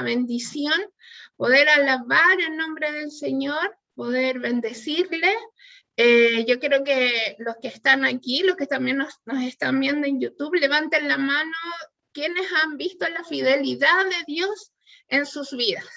bendición poder alabar el nombre del Señor, poder bendecirle. Yo creo que los que están aquí, los que también nos están viendo en YouTube, levanten la mano quienes han visto la fidelidad de Dios en sus vidas.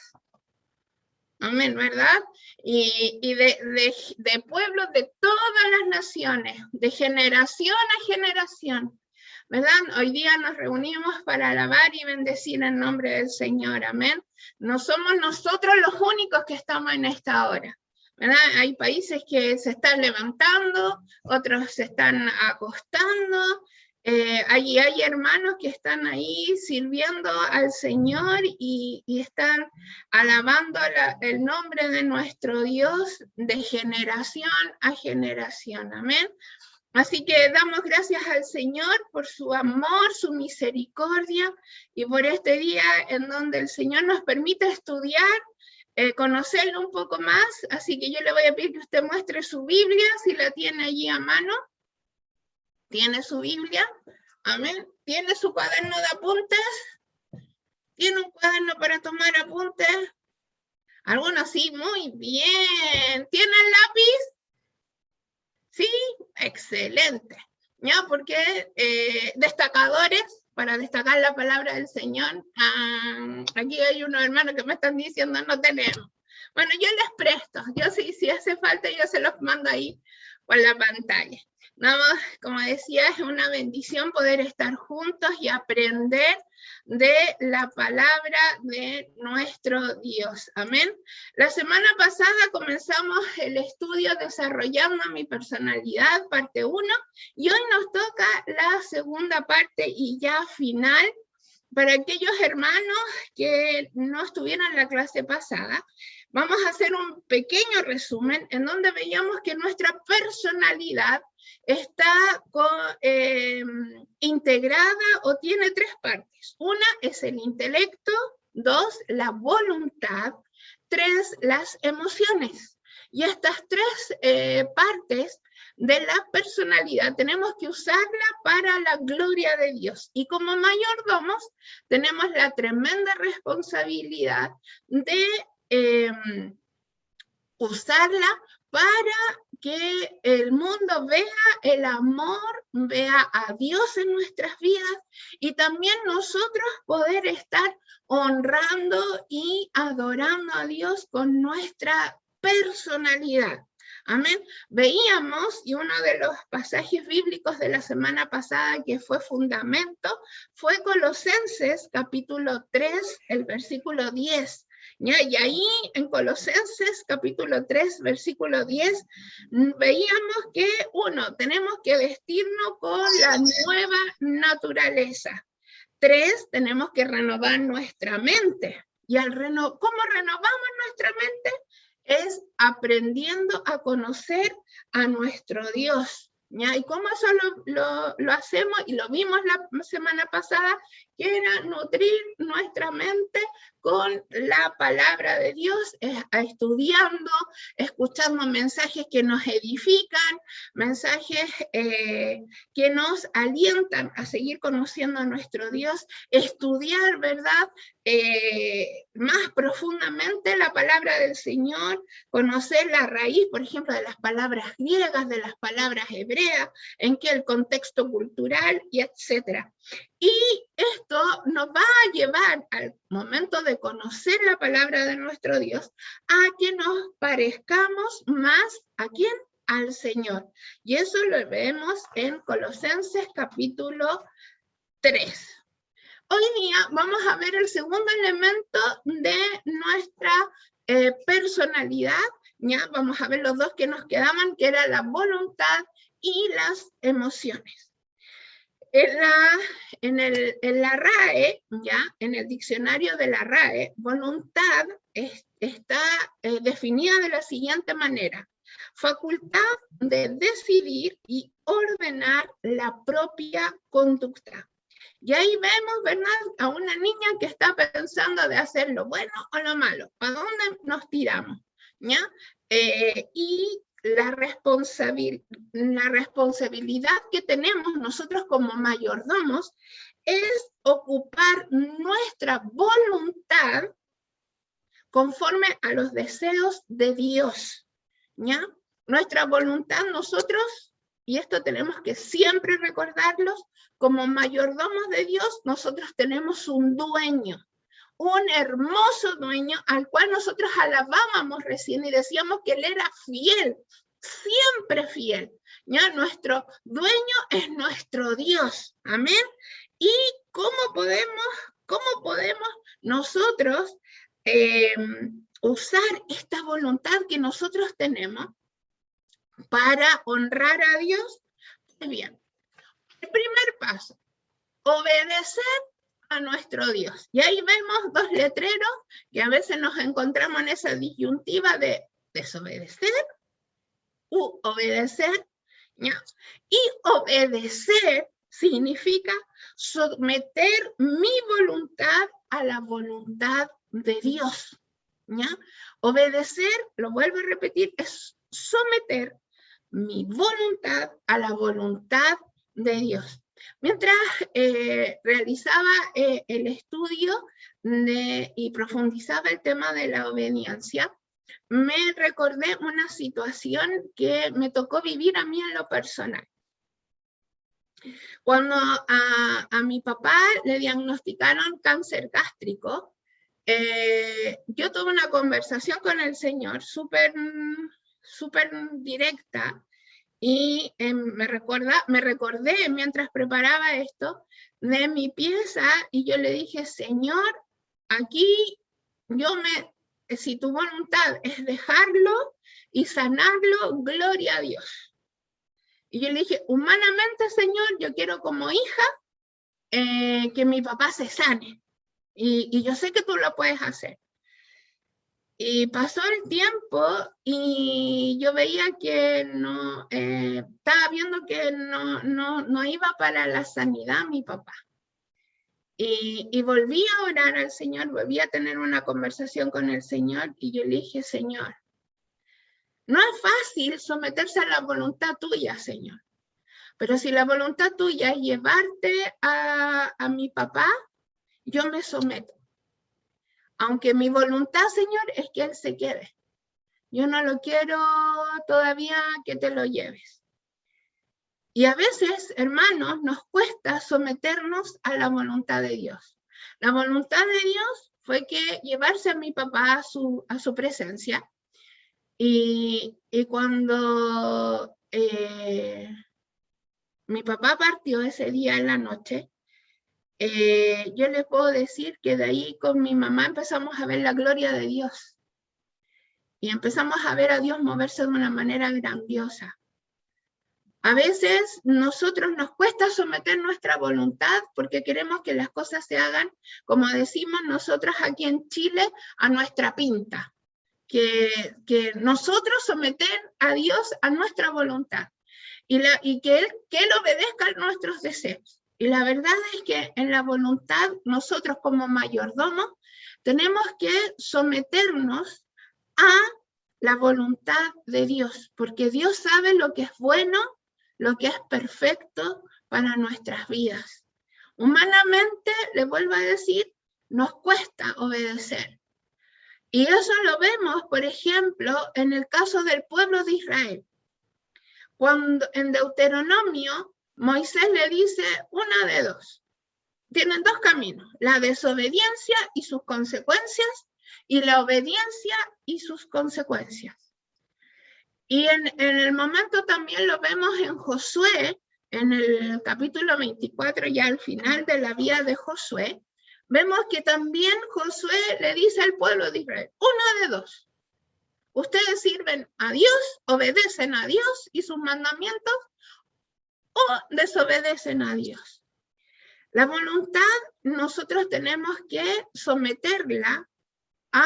Amén, ¿verdad? Y de pueblos de todas las naciones, de generación a generación, ¿verdad? Hoy día nos reunimos para alabar y bendecir el nombre del Señor, amén. No somos nosotros los únicos que estamos en esta hora, ¿verdad? Hay países que se están levantando, otros se están acostando. Hay hermanos que están ahí sirviendo al Señor y están alabando el nombre de nuestro Dios de generación a generación, amén. Así que damos gracias al Señor por su amor, su misericordia y por este día en donde el Señor nos permite estudiar, conocerlo un poco más. Así que yo le voy a pedir que usted muestre su Biblia, si la tiene allí a mano. ¿Tiene su Biblia? Amén. ¿Tiene su cuaderno de apuntes? ¿Tiene un cuaderno para tomar apuntes? Algunos sí, muy bien. ¿Tiene el lápiz? Sí, excelente. ¿Ya? Porque destacadores, para destacar la palabra del Señor, aquí hay unos hermanos que me están diciendo no tenemos. Bueno, yo les presto, yo sí, si hace falta, yo se los mando ahí por la pantalla. Nada más, como decía, es una bendición poder estar juntos y aprender de la palabra de nuestro Dios. Amén. La semana pasada comenzamos el estudio Desarrollando mi personalidad, parte 1, y hoy nos toca la segunda parte y ya final. Para aquellos hermanos que no estuvieron en la clase pasada, vamos a hacer un pequeño resumen en donde veíamos que nuestra personalidad está integrada o tiene 3 partes. Una es el intelecto, 2, la voluntad, 3, las emociones. Y estas 3 partes de la personalidad tenemos que usarla para la gloria de Dios. Y como mayordomos tenemos la tremenda responsabilidad de usarla para que el mundo vea el amor, vea a Dios en nuestras vidas y también nosotros poder estar honrando y adorando a Dios con nuestra personalidad. Amén. Veíamos, y uno de los pasajes bíblicos de la semana pasada que fue fundamento, fue Colosenses capítulo 3, el versículo 10. ¿Ya? Y ahí en Colosenses capítulo 3, versículo 10, veíamos que, tenemos que vestirnos con la nueva naturaleza. 3, tenemos que renovar nuestra mente. Y ¿cómo renovamos nuestra mente? Es aprendiendo a conocer a nuestro Dios. ¿Ya? ¿Y cómo eso lo hacemos? Y lo vimos la semana pasada, que era nutrir nuestra mente con la palabra de Dios, estudiando, escuchando mensajes que nos edifican, mensajes que nos alientan a seguir conociendo a nuestro Dios, estudiar, ¿verdad? Más profundamente la palabra del Señor, conocer la raíz, por ejemplo, de las palabras griegas, de las palabras hebreas, en qué el contexto cultural, y etcétera. Y esto nos va a llevar al momento de conocer la palabra de nuestro Dios a que nos parezcamos más ¿a quién? Al Señor. Y eso lo vemos en Colosenses capítulo 3. Hoy día vamos a ver el segundo elemento de nuestra personalidad. ¿Ya? Vamos a ver los dos que nos quedaban, que era la voluntad y las emociones. En la RAE, ¿ya? En el diccionario de la RAE, voluntad está definida de la siguiente manera: facultad de decidir y ordenar la propia conducta. Y ahí vemos, ¿verdad?, a una niña que está pensando de hacer lo bueno o lo malo. ¿A dónde nos tiramos? ¿Ya? Y la responsabilidad que tenemos nosotros como mayordomos es ocupar nuestra voluntad conforme a los deseos de Dios, ¿ya? Nuestra voluntad nosotros, y esto tenemos que siempre recordarlo, como mayordomos de Dios, nosotros tenemos un dueño, un hermoso dueño al cual nosotros alabábamos recién y decíamos que él era fiel, siempre fiel, ¿ya? Nuestro dueño es nuestro Dios, amén. ¿Y cómo podemos nosotros usar esta voluntad que nosotros tenemos para honrar a Dios? Muy bien. El primer paso, obedecer a nuestro Dios. Y ahí vemos dos letreros que a veces nos encontramos en esa disyuntiva de desobedecer u obedecer, ¿ya? Y obedecer significa someter mi voluntad a la voluntad de Dios, ¿ya? Obedecer, lo vuelvo a repetir, es someter mi voluntad a la voluntad de Dios. Mientras realizaba el estudio y profundizaba el tema de la obediencia, me recordé una situación que me tocó vivir a mí en lo personal. Cuando a mi papá le diagnosticaron cáncer gástrico, yo tuve una conversación con el Señor súper directa, y me recordé mientras preparaba esto de mi pieza, y yo le dije, Señor, aquí si tu voluntad es dejarlo y sanarlo, gloria a Dios. Y yo le dije, humanamente, Señor, yo quiero como hija que mi papá se sane. Y yo sé que tú lo puedes hacer. Y pasó el tiempo y yo veía que estaba viendo que no iba para la sanidad mi papá. Y volví a orar al Señor, volví a tener una conversación con el Señor, y yo le dije, Señor, no es fácil someterse a la voluntad tuya, Señor. Pero si la voluntad tuya es llevarte a mi papá, yo me someto. Aunque mi voluntad, Señor, es que él se quede. Yo no lo quiero todavía que te lo lleves. Y a veces, hermanos, nos cuesta someternos a la voluntad de Dios. La voluntad de Dios fue que llevarse a mi papá a su presencia. Y cuando mi papá partió ese día en la noche, yo les puedo decir que de ahí con mi mamá empezamos a ver la gloria de Dios. Y empezamos a ver a Dios moverse de una manera grandiosa. A veces nosotros nos cuesta someter nuestra voluntad porque queremos que las cosas se hagan, como decimos nosotros aquí en Chile, a nuestra pinta. Que nosotros someter a Dios a nuestra voluntad. Y que Él obedezca a nuestros deseos. Y la verdad es que en la voluntad, nosotros como mayordomos, tenemos que someternos a la voluntad de Dios, porque Dios sabe lo que es bueno, lo que es perfecto para nuestras vidas. Humanamente, le vuelvo a decir, nos cuesta obedecer. Y eso lo vemos, por ejemplo, en el caso del pueblo de Israel. Cuando en Deuteronomio, Moisés le dice una de dos. Tienen dos caminos, la desobediencia y sus consecuencias, y la obediencia y sus consecuencias. Y en el momento también lo vemos en Josué, en el capítulo 24, ya al final de la vida de Josué, vemos que también Josué le dice al pueblo de Israel, una de dos. Ustedes sirven a Dios, obedecen a Dios y sus mandamientos, o desobedecen a Dios. La voluntad nosotros tenemos que someterla a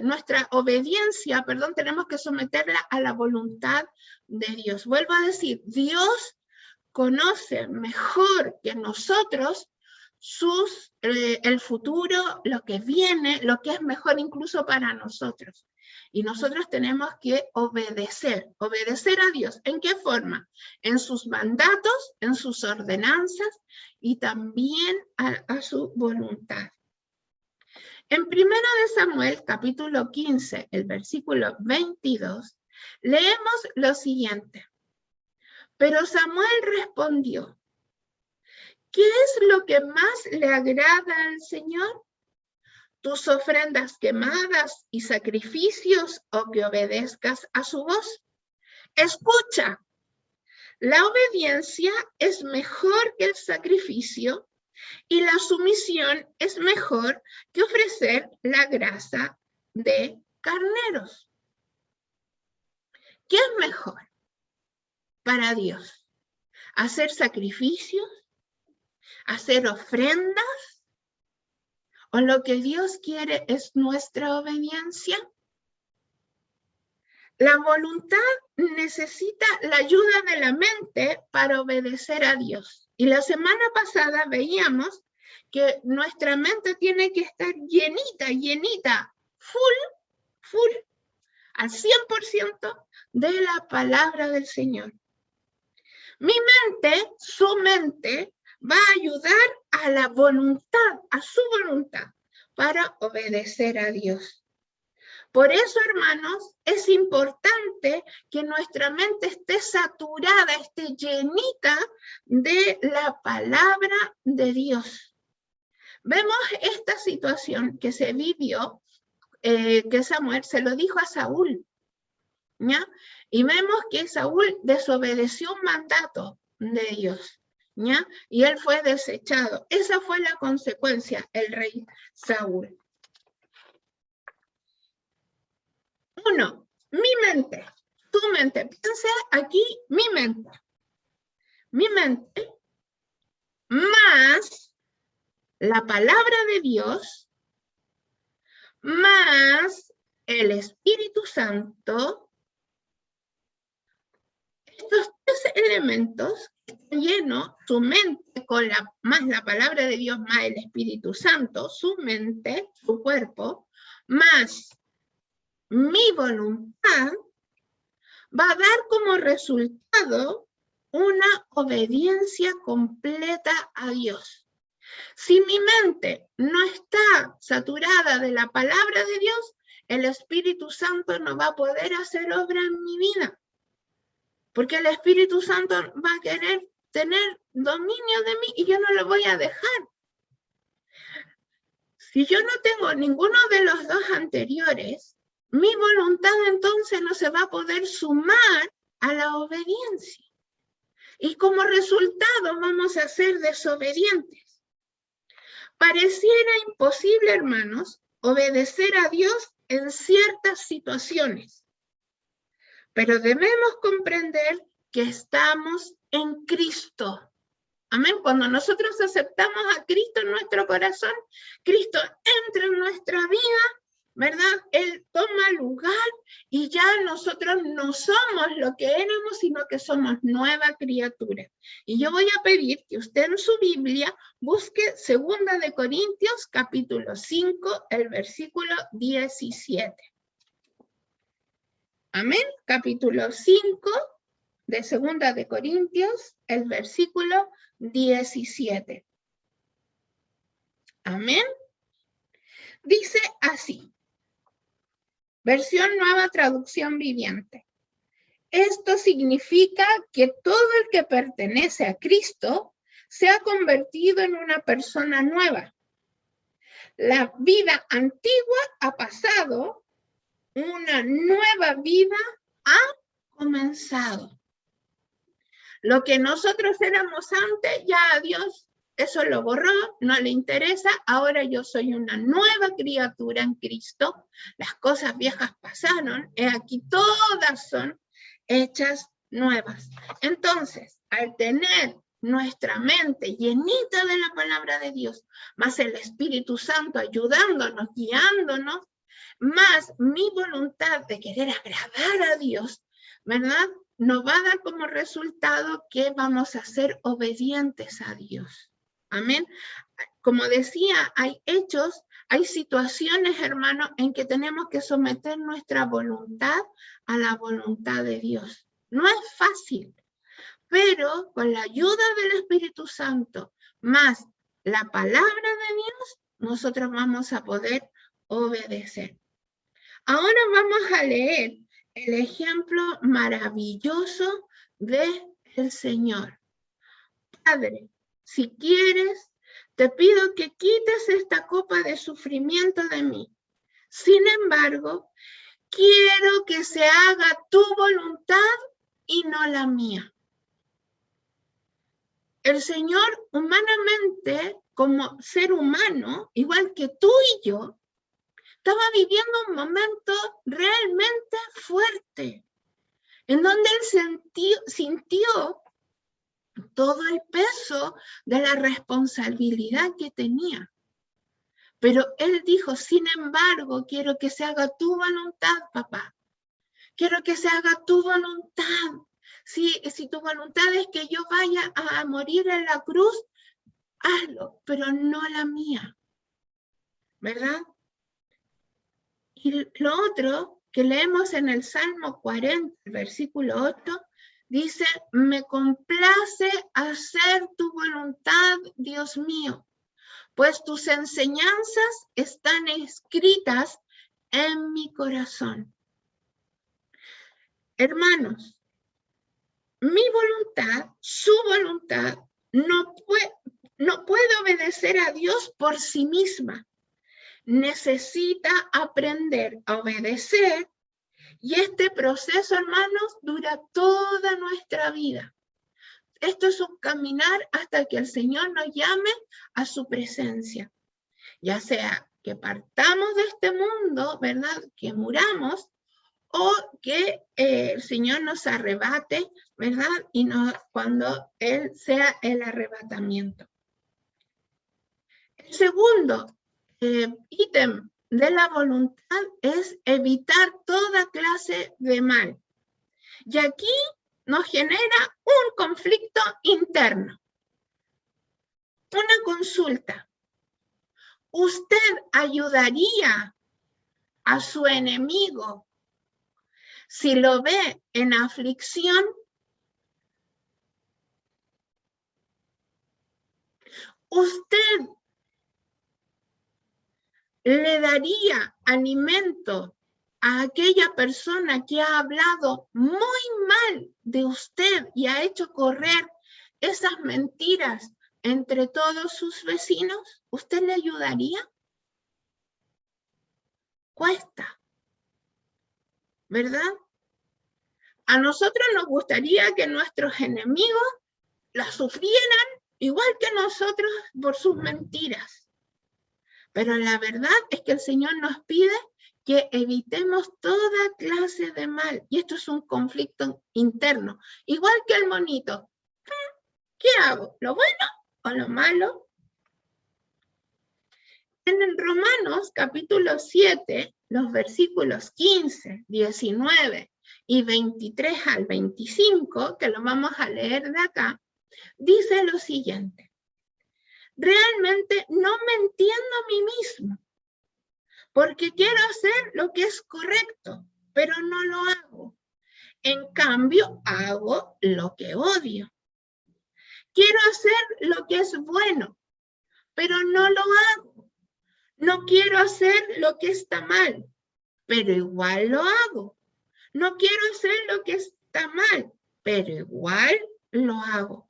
nuestra obediencia, tenemos que someterla a la voluntad de Dios. Vuelvo a decir, Dios conoce mejor que nosotros el futuro, lo que viene, lo que es mejor incluso para nosotros. Y nosotros tenemos que obedecer a Dios. ¿En qué forma? En sus mandatos, en sus ordenanzas y también a su voluntad. En 1 Samuel, capítulo 15, el versículo 22, leemos lo siguiente. Pero Samuel respondió, ¿qué es lo que más le agrada al Señor? ¿Tus ofrendas quemadas y sacrificios o que obedezcas a su voz? Escucha, la obediencia es mejor que el sacrificio y la sumisión es mejor que ofrecer la grasa de carneros. ¿Qué es mejor para Dios? ¿Hacer sacrificios? ¿Hacer ofrendas? ¿O lo que Dios quiere es nuestra obediencia? La voluntad necesita la ayuda de la mente para obedecer a Dios. Y la semana pasada veíamos que nuestra mente tiene que estar llenita, full, al 100% de la palabra del Señor. Su mente, va a ayudar a la voluntad, a su voluntad, para obedecer a Dios. Por eso, hermanos, es importante que nuestra mente esté saturada, esté llenita de la palabra de Dios. Vemos esta situación que se vivió, que Samuel se lo dijo a Saúl, ¿ya? Y vemos que Saúl desobedeció un mandato de Dios, ¿ya? Y él fue desechado. Esa fue la consecuencia, el rey Saúl. 1. Mi mente, tu mente. Piensa aquí mi mente. Mi mente más la palabra de Dios más el Espíritu Santo. Estos 3 elementos lleno su mente con más la palabra de Dios, más el Espíritu Santo, su mente, su cuerpo, más mi voluntad, va a dar como resultado una obediencia completa a Dios. Si mi mente no está saturada de la palabra de Dios, el Espíritu Santo no va a poder hacer obra en mi vida. Porque el Espíritu Santo va a querer tener dominio de mí y yo no lo voy a dejar. Si yo no tengo ninguno de los 2 anteriores, mi voluntad entonces no se va a poder sumar a la obediencia. Y como resultado vamos a ser desobedientes. Pareciera imposible, hermanos, obedecer a Dios en ciertas situaciones. Pero debemos comprender que estamos en Cristo. Amén. Cuando nosotros aceptamos a Cristo en nuestro corazón, Cristo entra en nuestra vida, ¿verdad? Él toma lugar y ya nosotros no somos lo que éramos, sino que somos nueva criatura. Y yo voy a pedir que usted en su Biblia busque 2 Corintios, capítulo 5, el versículo 17. Amén. Capítulo 5 de 2 Corintios, el versículo 17. Amén. Dice así. Versión Nueva Traducción Viviente. Esto significa que todo el que pertenece a Cristo se ha convertido en una persona nueva. La vida antigua ha pasado, una nueva vida ha comenzado. Lo que nosotros éramos antes, ya a Dios eso lo borró, no le interesa. Ahora yo soy una nueva criatura en Cristo. Las cosas viejas pasaron, y aquí todas son hechas nuevas. Entonces, al tener nuestra mente llenita de la palabra de Dios, más el Espíritu Santo ayudándonos, guiándonos, más mi voluntad de querer agradar a Dios, ¿verdad? Nos va a dar como resultado que vamos a ser obedientes a Dios. Amén. como decía, hay hechos, hay situaciones, hermanos, en que tenemos que someter nuestra voluntad a la voluntad de Dios. No es fácil, pero con la ayuda del Espíritu Santo, más la palabra de Dios, nosotros vamos a poder obedecer. Ahora vamos a leer el ejemplo maravilloso del Señor. Padre, si quieres, te pido que quites esta copa de sufrimiento de mí. Sin embargo, quiero que se haga tu voluntad y no la mía. El Señor, humanamente, como ser humano, igual que tú y yo, estaba viviendo un momento realmente fuerte, en donde él sintió todo el peso de la responsabilidad que tenía. Pero él dijo, sin embargo, quiero que se haga tu voluntad, papá. Quiero que se haga tu voluntad. Si tu voluntad es que yo vaya a morir en la cruz, hazlo, pero no la mía. ¿Verdad? Y lo otro que leemos en el Salmo 40, versículo 8, dice, me complace hacer tu voluntad, Dios mío, pues tus enseñanzas están escritas en mi corazón. Hermanos, mi voluntad, su voluntad, no puede obedecer a Dios por sí misma. Necesita aprender a obedecer y este proceso, hermanos, dura toda nuestra vida. Esto es un caminar hasta que el Señor nos llame a su presencia. Ya sea que partamos de este mundo, ¿verdad? Que muramos, o que el Señor nos arrebate, ¿verdad? Y cuando Él sea el arrebatamiento. El segundo ítem de la voluntad es evitar toda clase de mal. Y aquí nos genera un conflicto interno. Una consulta. ¿Usted ayudaría a su enemigo si lo ve en aflicción? ¿Usted le daría alimento a aquella persona que ha hablado muy mal de usted y ha hecho correr esas mentiras entre todos sus vecinos? ¿Usted le ayudaría? Cuesta, ¿verdad? A nosotros nos gustaría que nuestros enemigos la sufrieran igual que nosotros por sus mentiras. Pero la verdad es que el Señor nos pide que evitemos toda clase de mal. Y esto es un conflicto interno. Igual que el monito. ¿Qué hago? ¿Lo bueno o lo malo? En Romanos capítulo 7, los versículos 15, 19 y 23 al 25, que lo vamos a leer de acá, dice lo siguiente. Realmente no me entiendo a mí mismo, porque quiero hacer lo que es correcto, pero no lo hago. En cambio, hago lo que odio. Quiero hacer lo que es bueno, pero no lo hago. No quiero hacer lo que está mal, pero igual lo hago. No quiero hacer lo que está mal, pero igual lo hago.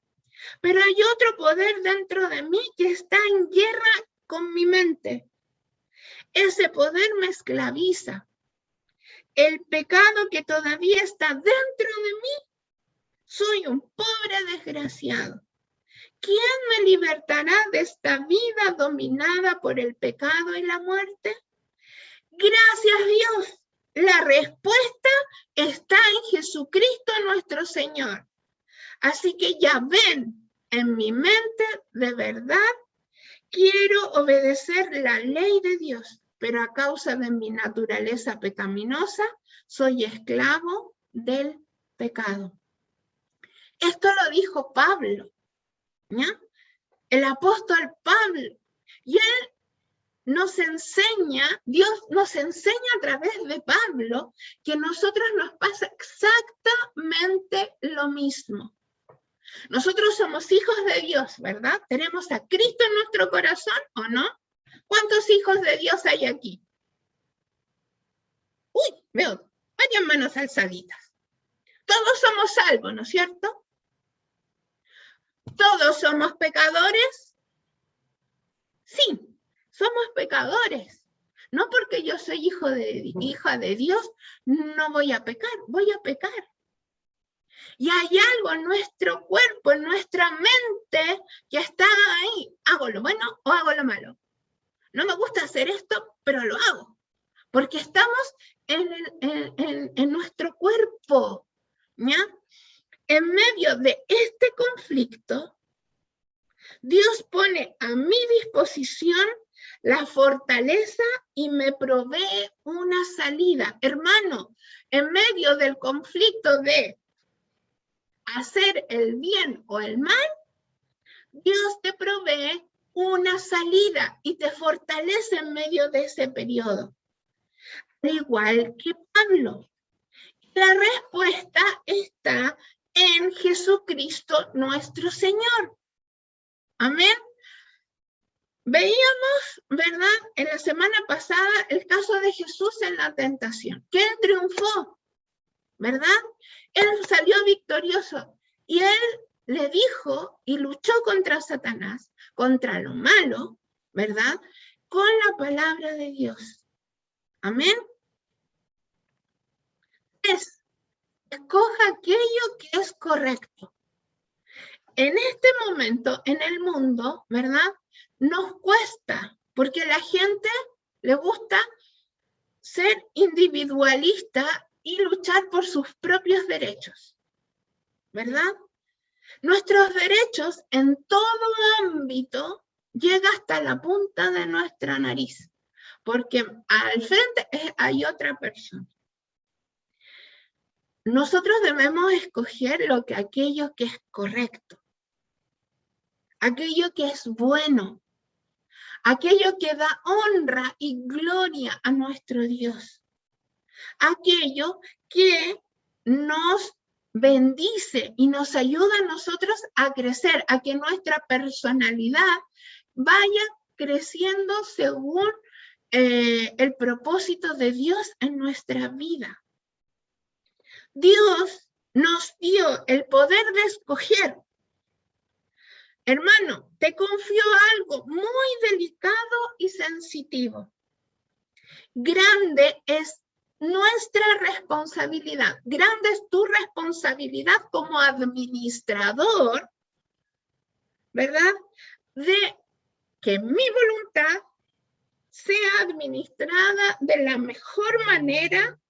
Pero hay otro poder dentro de mí que está en guerra con mi mente. Ese poder me esclaviza. El pecado que todavía está dentro de mí, soy un pobre desgraciado. ¿Quién me libertará de esta vida dominada por el pecado y la muerte? Gracias a Dios, la respuesta está en Jesucristo nuestro Señor. Así que ya ven, en mi mente, de verdad, quiero obedecer la ley de Dios, pero a causa de mi naturaleza pecaminosa, soy esclavo del pecado. Esto lo dijo Pablo, ¿ya? El apóstol Pablo Y Él nos enseña, Dios nos enseña a través de Pablo, que a nosotros nos pasa exactamente lo mismo. Nosotros somos hijos de Dios, ¿verdad? ¿Tenemos a Cristo en nuestro corazón o no? ¿Cuántos hijos de Dios hay aquí? Uy, veo varias manos alzaditas. Todos somos salvos, ¿no es cierto? ¿Todos somos pecadores? Sí, somos pecadores. No porque yo soy hija de Dios, no voy a pecar, voy a pecar. Y hay algo en nuestro cuerpo, en nuestra mente, que está ahí. ¿Hago lo bueno o hago lo malo? No me gusta hacer esto, pero lo hago. Porque estamos en nuestro cuerpo, ¿ya? En medio de este conflicto, Dios pone a mi disposición la fortaleza y me provee una salida. Hermano, en medio del conflicto de hacer el bien o el mal, Dios te provee una salida y te fortalece en medio de ese periodo. Al igual que Pablo. La respuesta está en Jesucristo nuestro Señor. Amén. Veíamos, ¿verdad? En la semana pasada el caso de Jesús en la tentación, que Él triunfó, ¿verdad? Él salió victorioso y Él le dijo y luchó contra Satanás, contra lo malo, ¿verdad? Con la palabra de Dios. Amén. Escoja aquello que es correcto. En este momento, en el mundo, ¿verdad? Nos cuesta, porque a la gente le gusta ser individualista y luchar por sus propios derechos, ¿verdad? Nuestros derechos en todo ámbito llega hasta la punta de nuestra nariz, porque al frente hay otra persona. Nosotros debemos escoger aquello que es correcto, aquello que es bueno, aquello que da honra y gloria a nuestro Dios, aquello que nos bendice y nos ayuda a nosotros a crecer, a que nuestra personalidad vaya creciendo según el propósito de Dios en nuestra vida. Dios nos dio el poder de escoger. Hermano, te confío algo muy delicado y sensitivo. Grande es nuestra responsabilidad. Grande es tu responsabilidad como administrador, ¿verdad? De que mi voluntad sea administrada de la mejor manera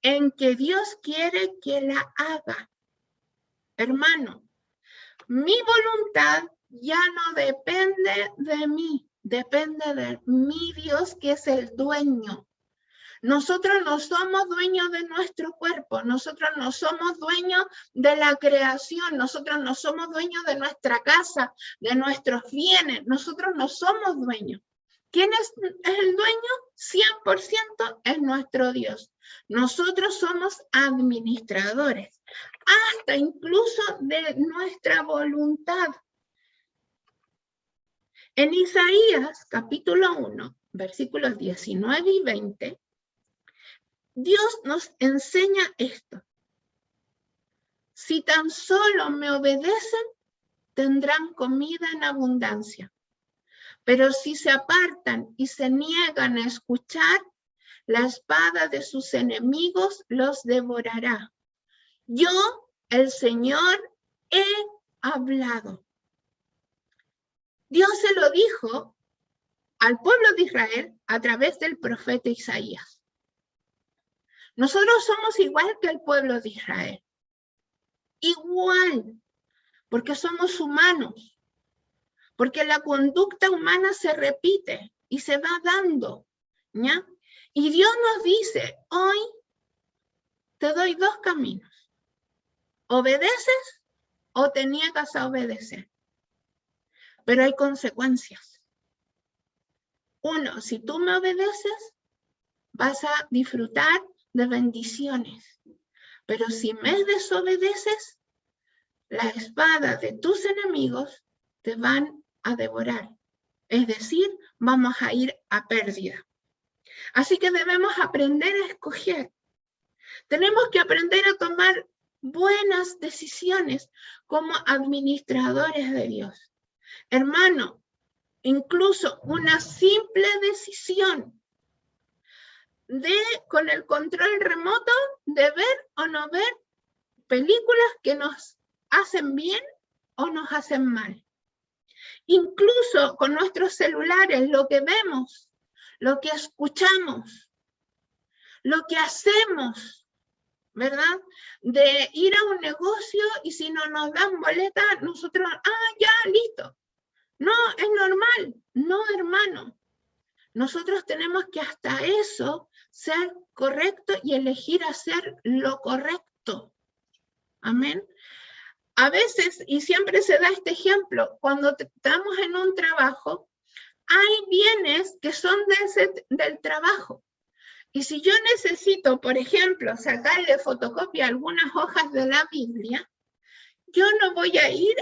en que Dios quiere que la haga. Hermano, mi voluntad ya no depende de mí, depende de mi Dios, que es el dueño. Nosotros no somos dueños de nuestro cuerpo, nosotros no somos dueños de la creación, nosotros no somos dueños de nuestra casa, de nuestros bienes, nosotros no somos dueños. ¿Quién es el dueño? 100% es nuestro Dios. Nosotros somos administradores, hasta incluso de nuestra voluntad. En Isaías, capítulo 1, versículos 19 y 20, Dios nos enseña esto. Si tan solo me obedecen, tendrán comida en abundancia. Pero si se apartan y se niegan a escuchar, la espada de sus enemigos los devorará. Yo, el Señor, he hablado. Dios se lo dijo al pueblo de Israel a través del profeta Isaías. Nosotros somos igual que el pueblo de Israel. Igual, porque somos humanos, porque la conducta humana se repite y se va dando, ¿ya? Y Dios nos dice, hoy te doy dos caminos. ¿Obedeces o te niegas a obedecer? Pero hay consecuencias. 1, si tú me obedeces, vas a disfrutar de bendiciones. Pero si me desobedeces, la espada de tus enemigos te van a devorar. Es decir, vamos a ir a pérdida. Así que debemos aprender a escoger. Tenemos que aprender a tomar buenas decisiones como administradores de Dios. Hermano, incluso una simple decisión con el control remoto de ver o no ver películas que nos hacen bien o nos hacen mal. Incluso con nuestros celulares, lo que vemos, lo que escuchamos, lo que hacemos, ¿verdad? De ir a un negocio y si no nos dan boleta, nosotros, ya, listo. No, es normal. No, hermano. Nosotros tenemos que hasta eso ser correcto y elegir hacer lo correcto. Amén. A veces, y siempre se da este ejemplo, cuando estamos en un trabajo, hay bienes que son del trabajo. Y si yo necesito, por ejemplo, sacarle fotocopia a algunas hojas de la Biblia, yo no voy a ir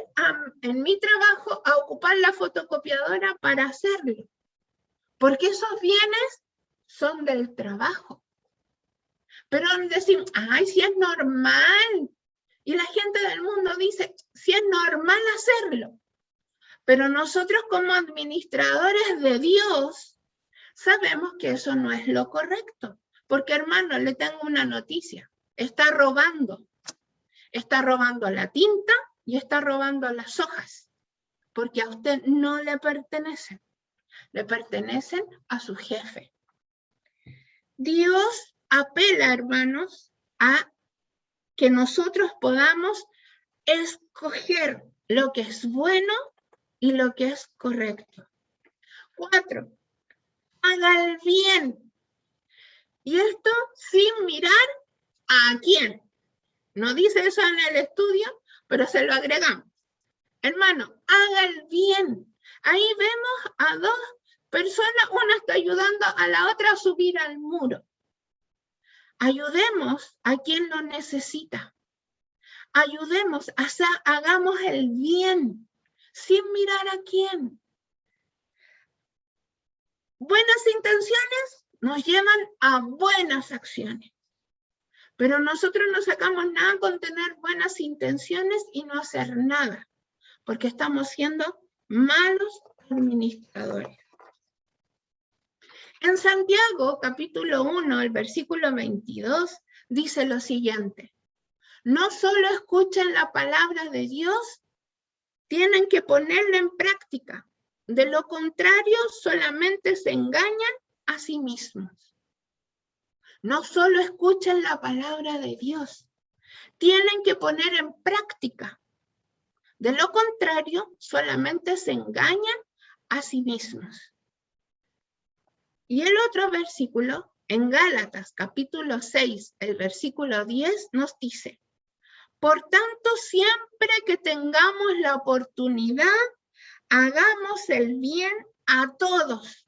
en mi trabajo a ocupar la fotocopiadora para hacerlo, porque esos bienes son del trabajo. Pero decimos, si es normal. Y la gente del mundo dice, si es normal hacerlo. Pero nosotros como administradores de Dios, sabemos que eso no es lo correcto. Porque, hermano, le tengo una noticia. Está robando. Está robando la tinta y está robando las hojas. Porque a usted no le pertenecen. Le pertenecen a su jefe. Dios apela, hermanos, a que nosotros podamos escoger lo que es bueno y lo que es correcto. 4, haga el bien. Y esto sin mirar a quién. No dice eso en el estudio, pero se lo agregamos. Hermano, haga el bien. Ahí vemos a 2 personas, una está ayudando a la otra a subir al muro. Ayudemos a quien lo necesita. Ayudemos, hagamos el bien, sin mirar a quién. Buenas intenciones nos llevan a buenas acciones. Pero nosotros no sacamos nada con tener buenas intenciones y no hacer nada, porque estamos siendo malos administradores. En Santiago, capítulo 1, el versículo 22, dice lo siguiente. No solo escuchen la palabra de Dios, tienen que ponerla en práctica. De lo contrario, solamente se engañan a sí mismos. No solo escuchen la palabra de Dios, tienen que poner en práctica. De lo contrario, solamente se engañan a sí mismos. Y el otro versículo, en Gálatas, capítulo 6, el versículo 10, nos dice, por tanto, siempre que tengamos la oportunidad, hagamos el bien a todos,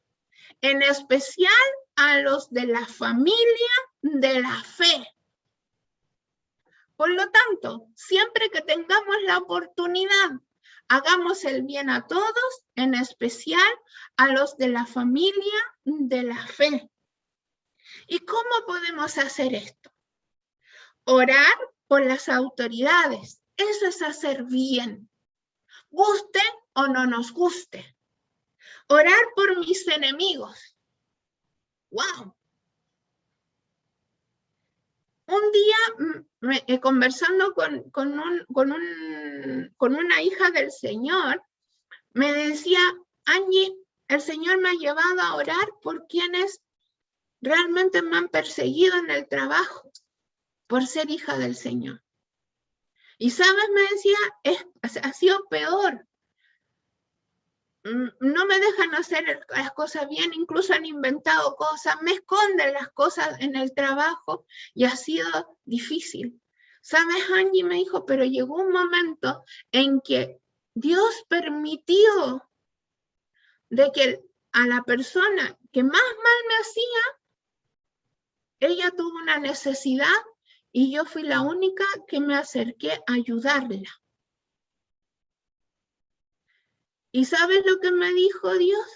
en especial a los de la familia de la fe. Por lo tanto, siempre que tengamos la oportunidad, hagamos el bien a todos, en especial a los de la familia de la fe. ¿Y cómo podemos hacer esto? Orar por las autoridades. Eso es hacer bien. Guste o no nos guste. Orar por mis enemigos. ¡Wow! Un día, conversando con una hija del Señor, me decía, Angie, el Señor me ha llevado a orar por quienes realmente me han perseguido en el trabajo, por ser hija del Señor. Y sabes, me decía, ha sido peor. No me dejan hacer las cosas bien, incluso han inventado cosas, me esconden las cosas en el trabajo y ha sido difícil. ¿Sabes, Angie? Me dijo, pero llegó un momento en que Dios permitió de que a la persona que más mal me hacía, ella tuvo una necesidad y yo fui la única que me acerqué a ayudarla. ¿Y sabes lo que me dijo Dios?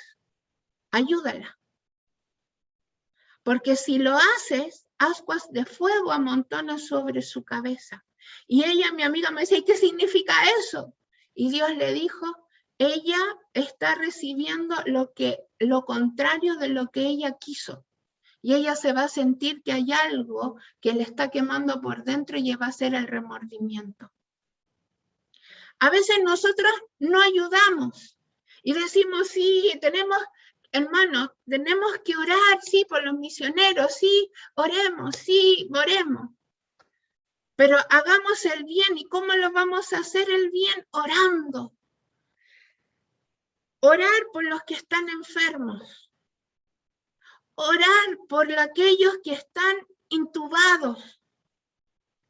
Ayúdala. Porque si lo haces, ascuas de fuego amontonan sobre su cabeza. Y ella, mi amiga, me decía, ¿qué significa eso? Y Dios le dijo, ella está recibiendo lo contrario de lo que ella quiso. Y ella se va a sentir que hay algo que le está quemando por dentro y va a ser el remordimiento. A veces nosotros no ayudamos y decimos, sí, hermanos, tenemos que orar, sí, por los misioneros, sí, oremos. Pero hagamos el bien. ¿Y cómo lo vamos a hacer el bien? Orando. Orar por los que están enfermos. Orar por aquellos que están intubados.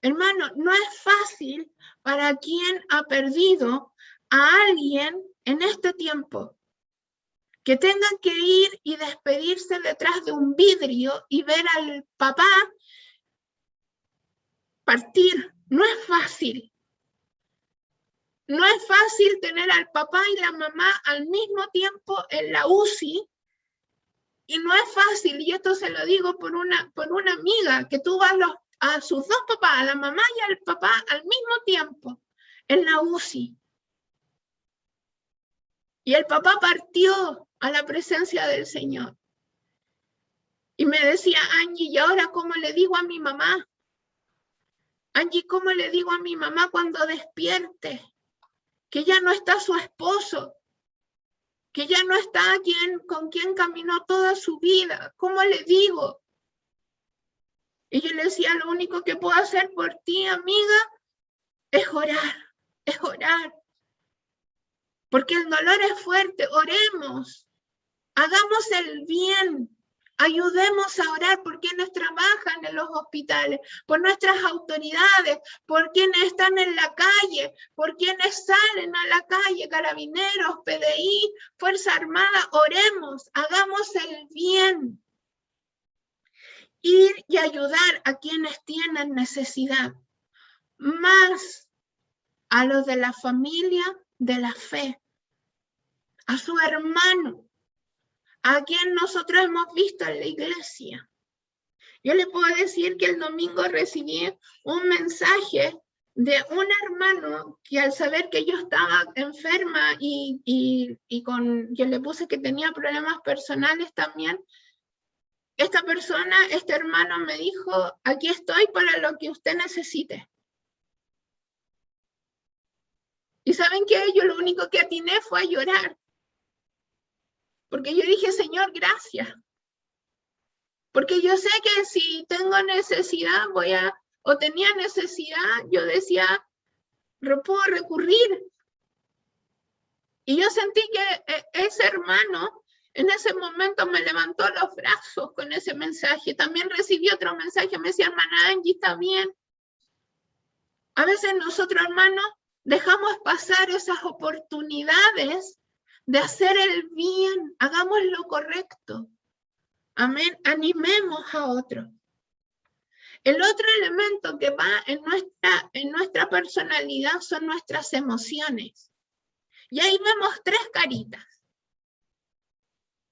Hermano, no es fácil para quien ha perdido a alguien en este tiempo. Que tengan que ir y despedirse detrás de un vidrio y ver al papá partir. No es fácil. No es fácil tener al papá y la mamá al mismo tiempo en la UCI. Y no es fácil, y esto se lo digo por una amiga, que tuvo a sus dos papás, a la mamá y al papá al mismo tiempo en la UCI. Y el papá partió a la presencia del Señor. Y me decía, Angie, ¿y ahora cómo le digo a mi mamá? Angie, ¿cómo le digo a mi mamá cuando despierte? Que ya no está su esposo, que ya no está con quien caminó toda su vida. ¿Cómo le digo? Y yo le decía, lo único que puedo hacer por ti, amiga, es orar. Porque el dolor es fuerte, oremos, hagamos el bien, ayudemos a orar por quienes trabajan en los hospitales, por nuestras autoridades, por quienes están en la calle, por quienes salen a la calle, carabineros, PDI, Fuerza Armada, oremos, hagamos el bien. Ir y ayudar a quienes tienen necesidad, más a los de la familia de la fe, a su hermano, a quien nosotros hemos visto en la iglesia. Yo le puedo decir que el domingo recibí un mensaje de un hermano que al saber que yo estaba enferma yo le puse que tenía problemas personales también, este hermano me dijo, aquí estoy para lo que usted necesite. Y ¿saben qué? Yo lo único que atiné fue a llorar. Porque yo dije, Señor, gracias. Porque yo sé que si tengo necesidad, o tenía necesidad, yo decía, puedo recurrir. Y yo sentí que ese hermano en ese momento me levantó los brazos con ese mensaje. También recibí otro mensaje, me decía, hermana Angie, está bien. A veces nosotros, hermanos, dejamos pasar esas oportunidades de hacer el bien, hagamos lo correcto. Amén, animemos a otros. El otro elemento que va en nuestra personalidad son nuestras emociones. Y ahí vemos tres caritas.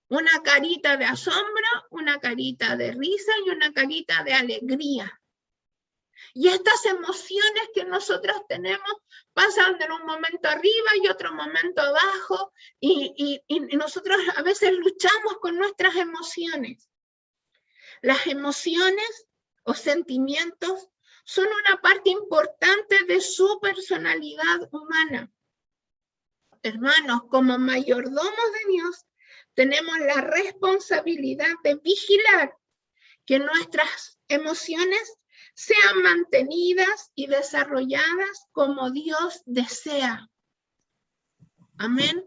Una carita de asombro, una carita de risa y una carita de alegría. Y estas emociones que nosotros tenemos pasan de un momento arriba y otro momento abajo, y nosotros a veces luchamos con nuestras emociones. Las emociones o sentimientos son una parte importante de su personalidad humana. Hermanos, como mayordomos de Dios, tenemos la responsabilidad de vigilar que nuestras emociones sean mantenidas y desarrolladas como Dios desea. Amén.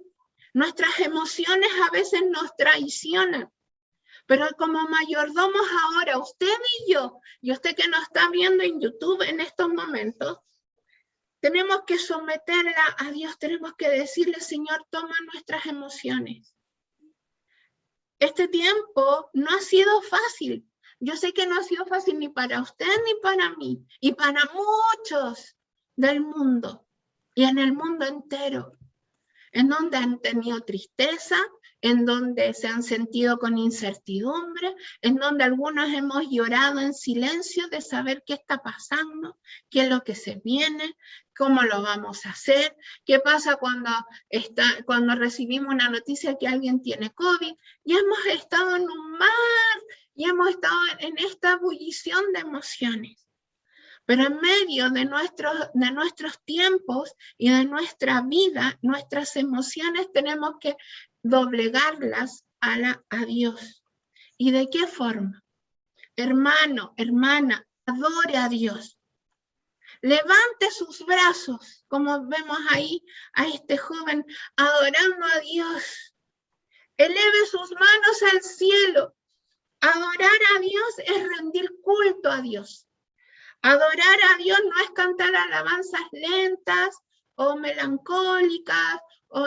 Nuestras emociones a veces nos traicionan, pero como mayordomos ahora, usted y yo, y usted que nos está viendo en YouTube en estos momentos, tenemos que someterla a Dios, tenemos que decirle, Señor, toma nuestras emociones. Este tiempo no ha sido fácil. Yo sé que no ha sido fácil ni para usted ni para mí, y para muchos del mundo, y en el mundo entero, en donde han tenido tristeza, en donde se han sentido con incertidumbre, en donde algunos hemos llorado en silencio de saber qué está pasando, qué es lo que se viene, cómo lo vamos a hacer, qué pasa cuando recibimos una noticia que alguien tiene COVID, y hemos estado en un mar, y hemos estado en esta ebullición de emociones. Pero en medio de nuestros tiempos y de nuestra vida, nuestras emociones tenemos que doblegarlas a Dios. ¿Y de qué forma? Hermano, hermana, adore a Dios. Levante sus brazos, como vemos ahí a este joven adorando a Dios. Eleve sus manos al cielo. Adorar a Dios es rendir culto a Dios. Adorar a Dios no es cantar alabanzas lentas o melancólicas.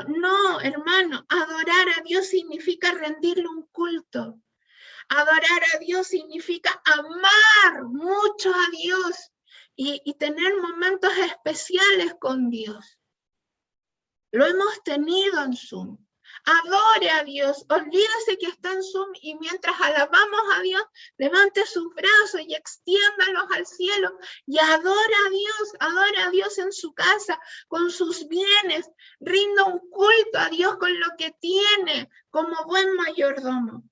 No, hermano, adorar a Dios significa rendirle un culto. Adorar a Dios significa amar mucho a Dios y tener momentos especiales con Dios. Lo hemos tenido en Zoom. Adore a Dios, olvídese que está en Zoom y mientras alabamos a Dios, levante sus brazos y extiéndalos al cielo y adore a Dios en su casa, con sus bienes, rinda un culto a Dios con lo que tiene, como buen mayordomo.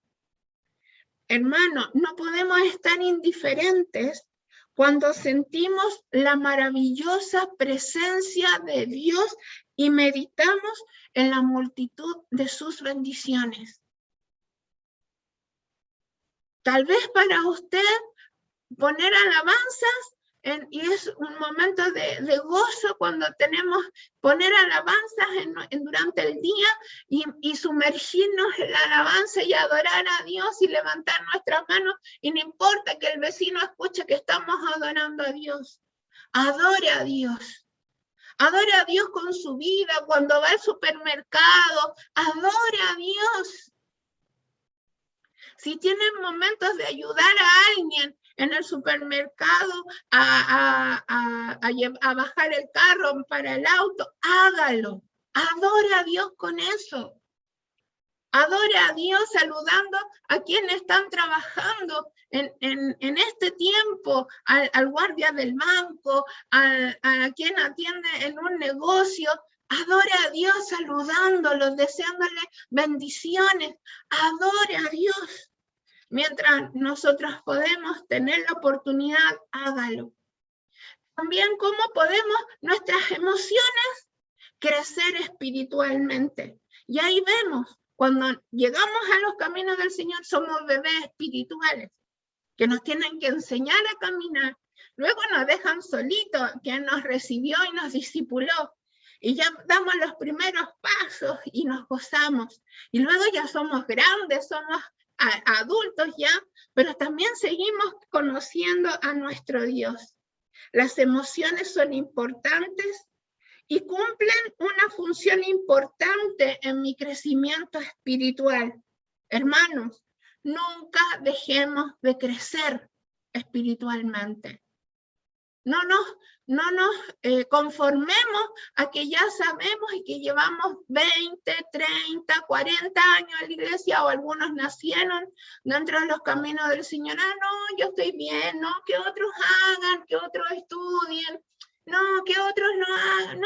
Hermano, no podemos estar indiferentes cuando sentimos la maravillosa presencia de Dios y meditamos en la multitud de sus bendiciones. Tal vez para usted poner alabanzas, y es un momento de gozo cuando tenemos poner alabanzas durante el día y sumergirnos en la alabanza y adorar a Dios y levantar nuestras manos, y no importa que el vecino escuche que estamos adorando a Dios. Adore a Dios. Adore a Dios con su vida, cuando va al supermercado, adore a Dios. Si tienen momentos de ayudar a alguien en el supermercado a bajar el carro para el auto, hágalo. Adore a Dios con eso. Adore a Dios saludando a quienes están trabajando en este tiempo, al guardia del banco, a quien atiende en un negocio. Adore a Dios saludándolos, deseándole bendiciones. Adore a Dios. Mientras nosotros podemos tener la oportunidad, hágalo. También cómo podemos nuestras emociones crecer espiritualmente. Y ahí vemos, cuando llegamos a los caminos del Señor, somos bebés espirituales, que nos tienen que enseñar a caminar. Luego nos dejan solitos, quien nos recibió y nos discipuló. Y ya damos los primeros pasos y nos gozamos. Y luego ya somos grandes, somos adultos ya, pero también seguimos conociendo a nuestro Dios. Las emociones son importantes y cumplen una función importante en mi crecimiento espiritual. Hermanos, nunca dejemos de crecer espiritualmente. No nos conformemos a que ya sabemos y que llevamos 20, 30, 40 años en la iglesia, o algunos nacieron dentro de los caminos del Señor. No, yo estoy bien, no, que otros hagan, que otros estudien, no, que otros no hagan,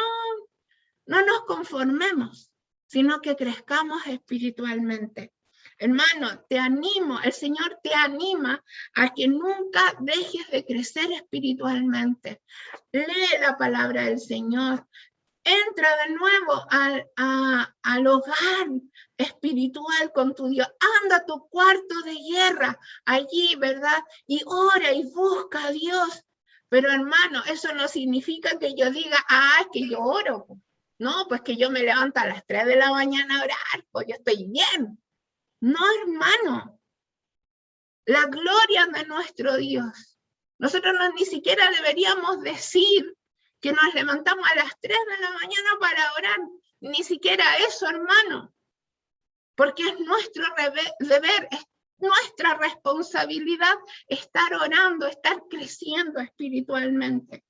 no nos conformemos, sino que crezcamos espiritualmente. Hermano, te animo, el Señor te anima a que nunca dejes de crecer espiritualmente. Lee la palabra del Señor. Entra de nuevo al hogar espiritual con tu Dios. Anda a tu cuarto de guerra allí, ¿verdad? Y ora y busca a Dios. Pero hermano, eso no significa que yo diga, es que yo oro. No, pues que yo me levanto a las 3 de la mañana a orar, pues yo estoy bien. No, hermano, la gloria de nuestro Dios. Nosotros ni siquiera deberíamos decir que nos levantamos a las 3 de la mañana para orar. Ni siquiera eso, hermano. porque es nuestro deber, es nuestra responsabilidad estar orando, estar creciendo espiritualmente.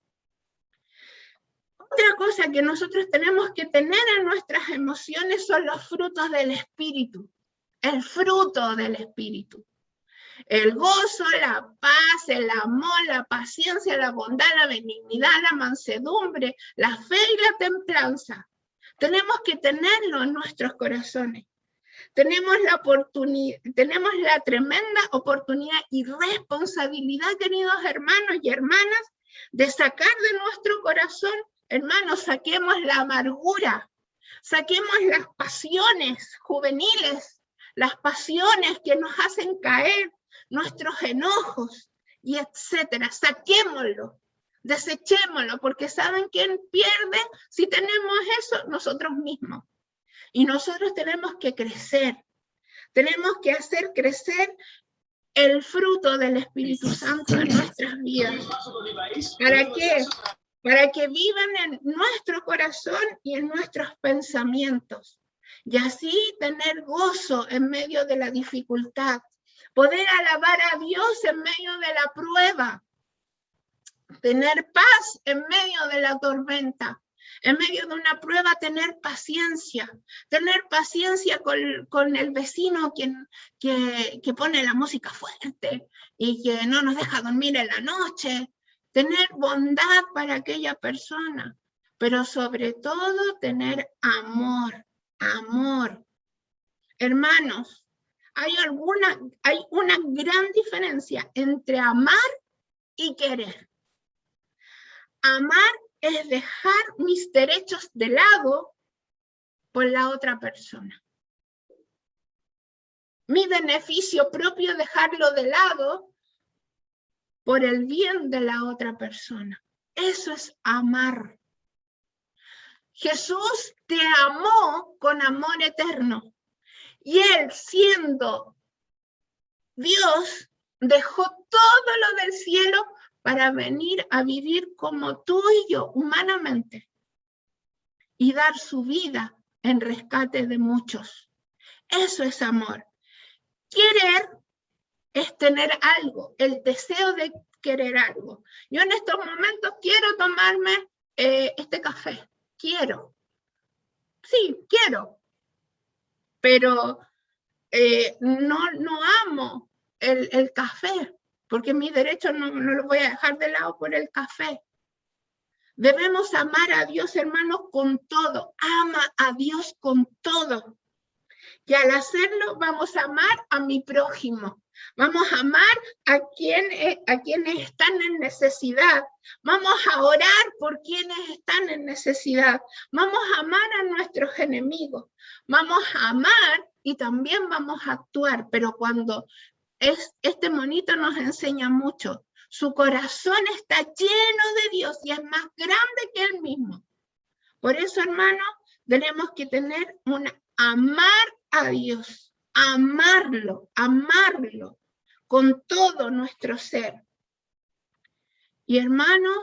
Otra cosa que nosotros tenemos que tener en nuestras emociones son los frutos del Espíritu, el fruto del Espíritu. El gozo, la paz, el amor, la paciencia, la bondad, la benignidad, la mansedumbre, la fe y la templanza. Tenemos que tenerlo en nuestros corazones. Tenemos la tremenda oportunidad y responsabilidad, queridos hermanos y hermanas, de sacar de nuestro corazón, hermanos, saquemos la amargura, saquemos las pasiones juveniles, las pasiones que nos hacen caer, nuestros enojos, y etcétera. Saquémoslo, desechémoslo, porque ¿saben quién pierde si tenemos eso? Nosotros mismos. Y nosotros tenemos que crecer, tenemos que hacer crecer el fruto del Espíritu Santo en nuestras vidas. ¿Para qué? Para que vivan en nuestro corazón y en nuestros pensamientos. Y así tener gozo en medio de la dificultad. Poder alabar a Dios en medio de la prueba. Tener paz en medio de la tormenta. En medio de una prueba, tener paciencia con el vecino que pone la música fuerte y que no nos deja dormir en la noche, tener bondad para aquella persona, pero sobre todo tener amor. Hermanos, hay una gran diferencia entre amar y querer. Amar es dejar mis derechos de lado por la otra persona. Mi beneficio propio, dejarlo de lado por el bien de la otra persona. Eso es amar. Jesús te amó con amor eterno. Y Él, siendo Dios, dejó todo lo del cielo para venir a vivir como tú y yo, humanamente, y dar su vida en rescate de muchos. Eso es amor. Querer es tener algo, el deseo de querer algo. Yo en estos momentos quiero tomarme este café. Quiero. Sí, quiero. Pero no amo el café, porque mi derecho no lo voy a dejar de lado por el café. Debemos amar a Dios, hermanos, con todo. Ama a Dios con todo. Y al hacerlo, vamos a amar a mi prójimo. Vamos a amar a quienes están en necesidad. Vamos a orar por quienes están en necesidad. Vamos a amar a nuestros enemigos. Vamos a amar y también vamos a actuar. Pero cuando este monito nos enseña mucho, su corazón está lleno de Dios y es más grande que él mismo. Por eso, hermanos, tenemos que tener amar a Dios, amarlo con todo nuestro ser. Y hermanos,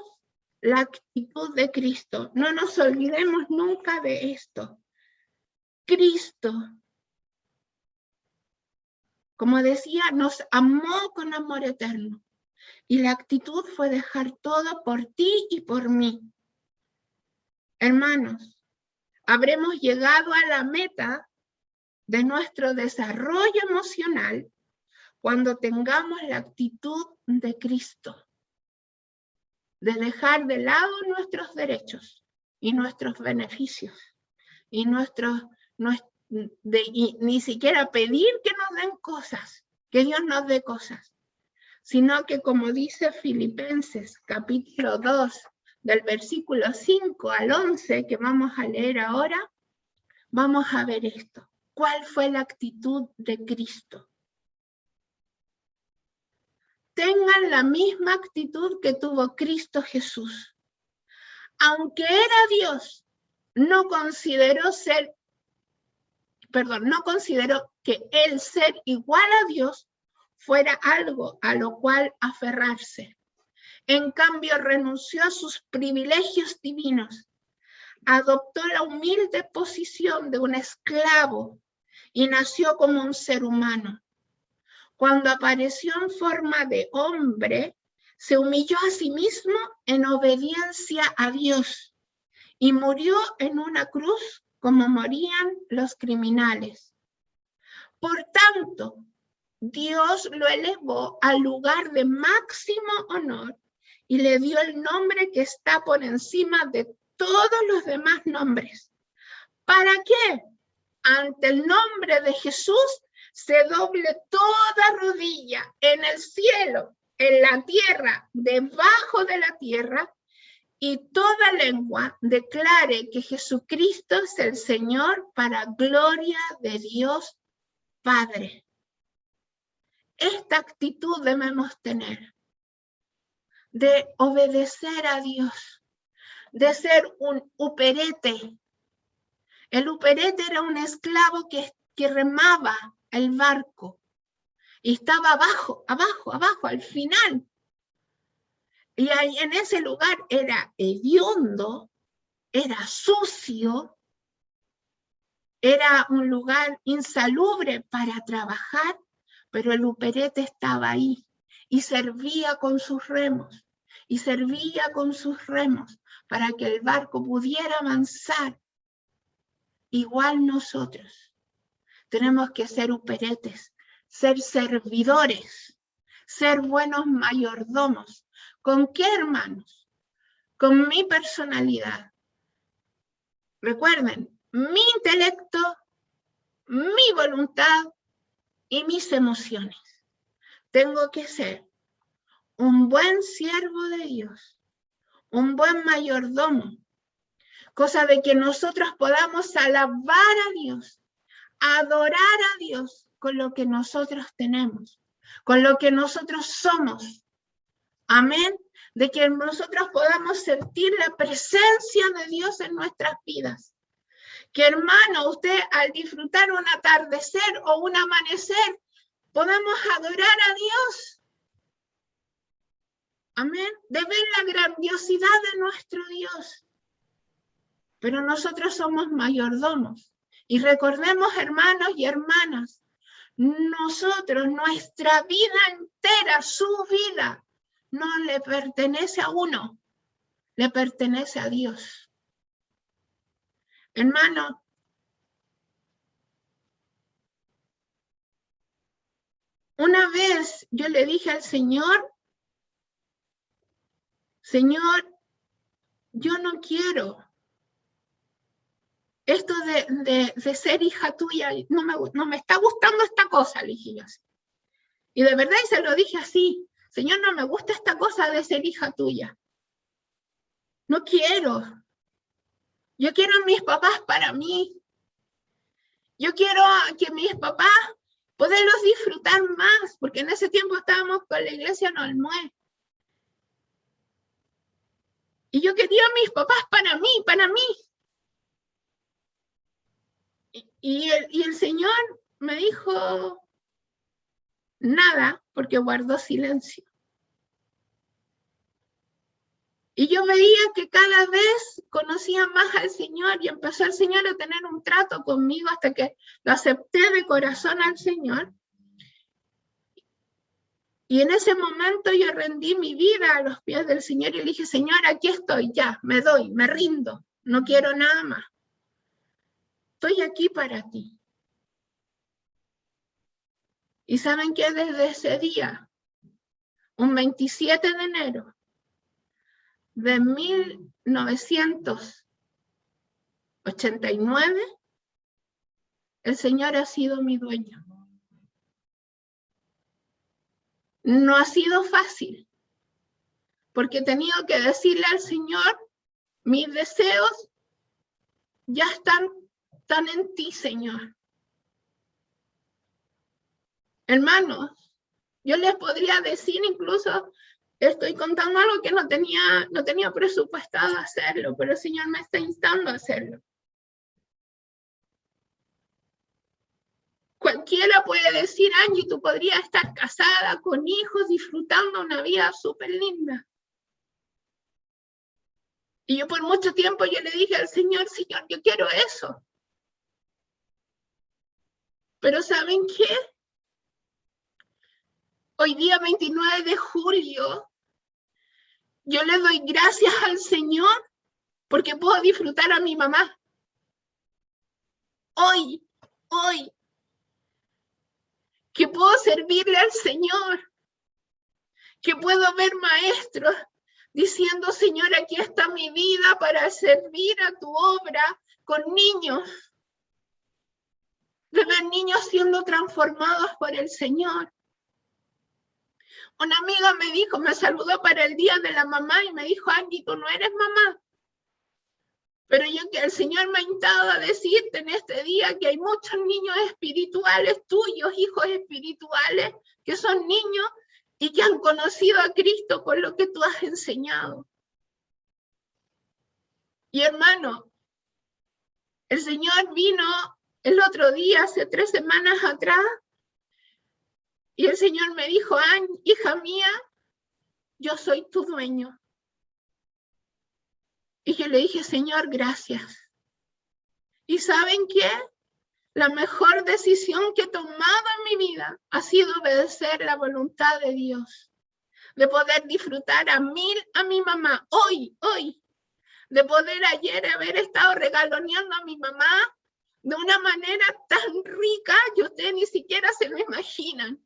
la actitud de Cristo, no nos olvidemos nunca de esto. Cristo, como decía, nos amó con amor eterno. Y la actitud fue dejar todo por ti y por mí. Hermanos, habremos llegado a la meta de nuestro desarrollo emocional cuando tengamos la actitud de Cristo, de dejar de lado nuestros derechos y nuestros beneficios, y ni siquiera pedir que nos den cosas, que Dios nos dé cosas, sino que, como dice Filipenses capítulo 2, del versículo 5 al 11, que vamos a leer ahora, vamos a ver esto. ¿Cuál fue la actitud de Cristo? Tengan la misma actitud que tuvo Cristo Jesús. Aunque era Dios, no consideró que el ser igual a Dios fuera algo a lo cual aferrarse. En cambio, renunció a sus privilegios divinos, adoptó la humilde posición de un esclavo y nació como un ser humano. Cuando apareció en forma de hombre, se humilló a sí mismo en obediencia a Dios y murió en una cruz como morían los criminales. Por tanto, Dios lo elevó al lugar de máximo honor y le dio el nombre que está por encima de todos los demás nombres. ¿Para qué? Ante el nombre de Jesús se doble toda rodilla en el cielo, en la tierra, debajo de la tierra, y toda lengua declare que Jesucristo es el Señor para gloria de Dios Padre. Esta actitud debemos tener, de obedecer a Dios, de ser un uperete. El uperete era un esclavo que remaba el barco y estaba abajo, al final. Y ahí en ese lugar era hediondo, era sucio, era un lugar insalubre para trabajar, pero el uperete estaba ahí y servía con sus remos, para que el barco pudiera avanzar. Igual nosotros tenemos que ser uperetes, ser servidores, ser buenos mayordomos. ¿Con qué, hermanos? Con mi personalidad. Recuerden, mi intelecto, mi voluntad y mis emociones. Tengo que ser un buen siervo de Dios, un buen mayordomo, cosa de que nosotros podamos alabar a Dios, adorar a Dios con lo que nosotros tenemos, con lo que nosotros somos. Amén. De que nosotros podamos sentir la presencia de Dios en nuestras vidas. Que, hermano, usted al disfrutar un atardecer o un amanecer, podamos adorar a Dios. Amén. De ver la grandiosidad de nuestro Dios. Pero nosotros somos mayordomos. Y recordemos, hermanos y hermanas, nosotros, nuestra vida entera, su vida, no le pertenece a uno, le pertenece a Dios. Hermano, una vez yo le dije al Señor, Señor, yo no quiero esto de ser hija tuya, no me está gustando esta cosa, le dije yo así. Y de verdad y se lo dije así, Señor, no me gusta esta cosa de ser hija tuya. No quiero. Yo quiero a mis papás para mí. Yo quiero que mis papás poderlos disfrutar más, porque en ese tiempo estábamos con la iglesia en Olmué. Y yo quería a mis papás para mí. Y el Señor me dijo nada, porque guardó silencio. Y yo veía que cada vez conocía más al Señor y empezó el Señor a tener un trato conmigo hasta que lo acepté de corazón al Señor. Y en ese momento yo rendí mi vida a los pies del Señor y le dije, Señor, aquí estoy, ya, me doy, me rindo, no quiero nada más. Estoy aquí para ti. Y saben que desde ese día, un 27 de enero de 1989, el Señor ha sido mi dueño. No ha sido fácil, porque he tenido que decirle al Señor, mis deseos ya están en ti, Señor. Hermanos, yo les podría decir incluso, estoy contando algo que no tenía presupuestado hacerlo, pero el Señor me está instando a hacerlo. Cualquiera puede decir, Angie, tú podrías estar casada, con hijos, disfrutando una vida súper linda. Y yo por mucho tiempo yo le dije al Señor, Señor, yo quiero eso. Pero ¿saben qué? Hoy día 29 de julio, yo le doy gracias al Señor porque puedo disfrutar a mi mamá. Hoy, que puedo servirle al Señor, que puedo ver maestros diciendo, Señor, aquí está mi vida para servir a tu obra con niños, de ver niños siendo transformados por el Señor. Una amiga me dijo, me saludó para el día de la mamá y me dijo, Angie, tú no eres mamá. Pero yo que el Señor me ha invitado a decirte en este día que hay muchos niños espirituales tuyos, hijos espirituales, que son niños y que han conocido a Cristo por lo que tú has enseñado. Y hermano, el Señor vino el otro día, hace 3 semanas atrás, y el Señor me dijo, hija mía, yo soy tu dueño. Y yo le dije, Señor, gracias. ¿Y saben qué? La mejor decisión que he tomado en mi vida ha sido obedecer la voluntad de Dios, de poder disfrutar a mi mamá, hoy, de poder ayer haber estado regaloneando a mi mamá de una manera tan rica que ustedes ni siquiera se lo imaginan.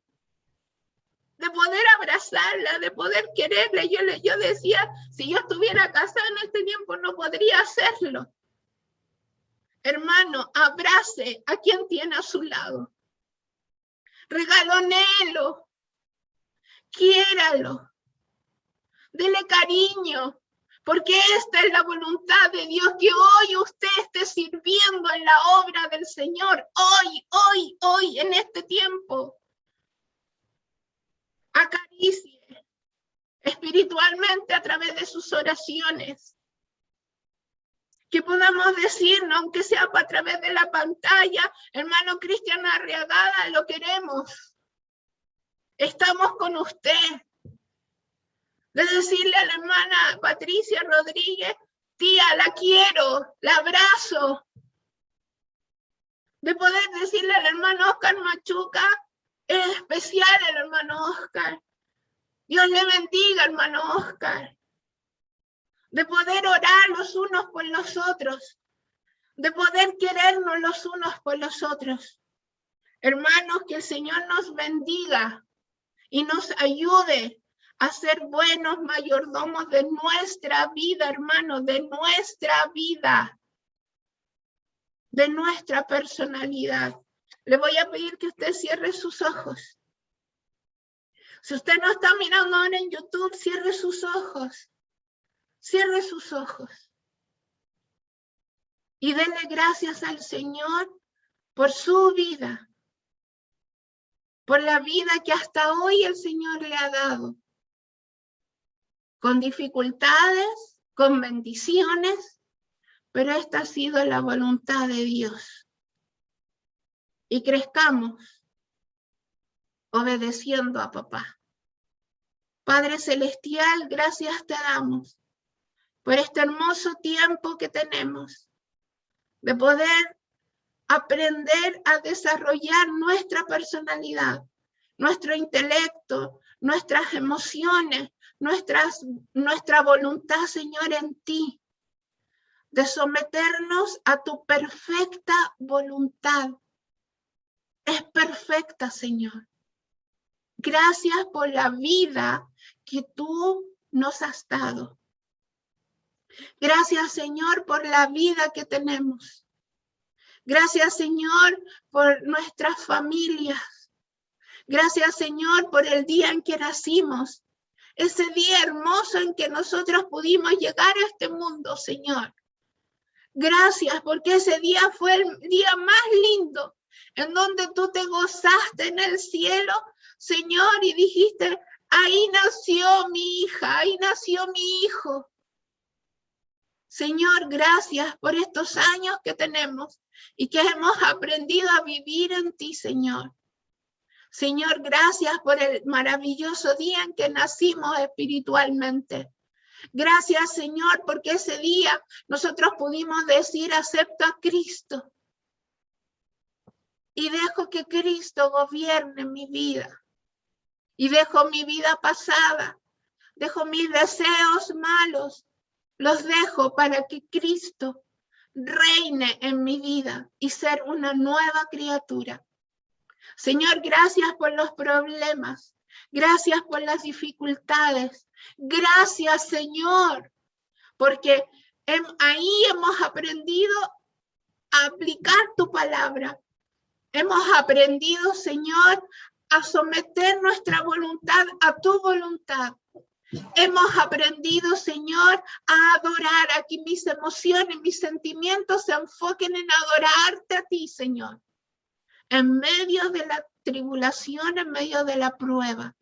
De poder abrazarla, de poder quererla. Yo decía, si yo estuviera casada en este tiempo no podría hacerlo. Hermano, abrace a quien tiene a su lado. Regalonéelo. Quiéralo. Dele cariño. Porque esta es la voluntad de Dios, que hoy usted esté sirviendo en la obra del Señor. Hoy, en este tiempo. Acaricie espiritualmente a través de sus oraciones. Que podamos decirnos, aunque sea a través de la pantalla, hermano Cristian Arriagada, lo queremos. Estamos con usted. De decirle a la hermana Patricia Rodríguez, tía, la quiero, la abrazo. De poder decirle al hermano Oscar Machuca, es especial el hermano Oscar. Dios le bendiga, hermano Oscar. De poder orar los unos por los otros. De poder querernos los unos por los otros. Hermanos, que el Señor nos bendiga y nos ayude a ser buenos mayordomos de nuestra vida, hermanos, de nuestra vida, de nuestra personalidad. Le voy a pedir que usted cierre sus ojos. Si usted no está mirando ahora en YouTube, cierre sus ojos. Cierre sus ojos. Y denle gracias al Señor por su vida. Por la vida que hasta hoy el Señor le ha dado. Con dificultades, con bendiciones, pero esta ha sido la voluntad de Dios. Y crezcamos obedeciendo a papá. Padre Celestial, gracias te damos por este hermoso tiempo que tenemos de poder aprender a desarrollar nuestra personalidad, nuestro intelecto, nuestras emociones, nuestra voluntad, Señor, en ti, de someternos a tu perfecta voluntad. Es perfecta, Señor. Gracias por la vida que tú nos has dado. Gracias, Señor, por la vida que tenemos. Gracias, Señor, por nuestras familias. Gracias, Señor, por el día en que nacimos. Ese día hermoso en que nosotros pudimos llegar a este mundo, Señor. Gracias, porque ese día fue el día más lindo, en donde tú te gozaste en el cielo, Señor, y dijiste, ahí nació mi hija, ahí nació mi hijo. Señor, gracias por estos años que tenemos y que hemos aprendido a vivir en ti, Señor. Señor, gracias por el maravilloso día en que nacimos espiritualmente. Gracias, Señor, porque ese día nosotros pudimos decir, acepto a Cristo. y dejo que Cristo gobierne mi vida. Y dejo mi vida pasada, dejo mis deseos malos, los dejo para que Cristo reine en mi vida y ser una nueva criatura. Señor, gracias por los problemas, gracias por las dificultades, gracias, Señor, porque ahí hemos aprendido a aplicar tu palabra. Hemos aprendido, Señor, a someter nuestra voluntad a tu voluntad. Hemos aprendido, Señor, a adorar, a que mis emociones, mis sentimientos se enfoquen en adorarte a ti, Señor. En medio de la tribulación, en medio de la prueba.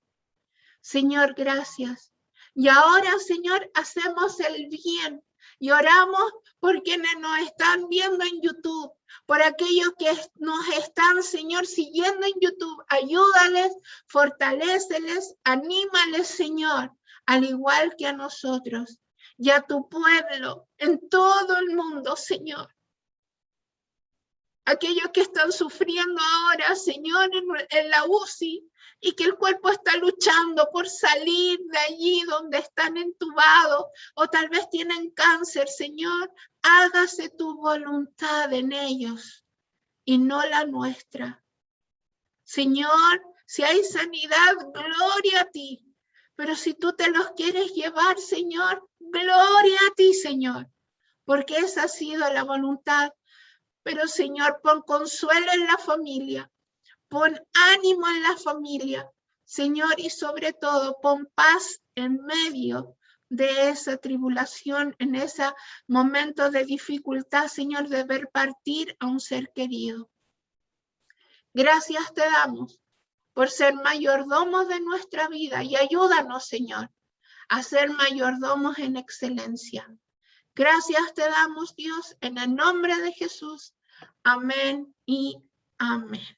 Señor, gracias. Y ahora, Señor, hacemos el bien y oramos por quienes nos están viendo en YouTube, por aquellos que nos están, Señor, siguiendo en YouTube. Ayúdales, fortaléceles, anímales, Señor, al igual que a nosotros y a tu pueblo en todo el mundo, Señor. Aquellos que están sufriendo ahora, Señor, en la UCI, y que el cuerpo está luchando por salir de allí donde están entubados, o tal vez tienen cáncer, Señor, hágase tu voluntad en ellos y no la nuestra. Señor, si hay sanidad, gloria a ti, pero si tú te los quieres llevar, Señor, gloria a ti, Señor, porque esa ha sido la voluntad. Pero, Señor, pon consuelo en la familia, pon ánimo en la familia, Señor, y sobre todo pon paz en medio de esa tribulación, en ese momento de dificultad, Señor, de ver partir a un ser querido. Gracias te damos por ser mayordomos de nuestra vida y ayúdanos, Señor, a ser mayordomos en excelencia. Gracias te damos, Dios, en el nombre de Jesús. Amén y amén.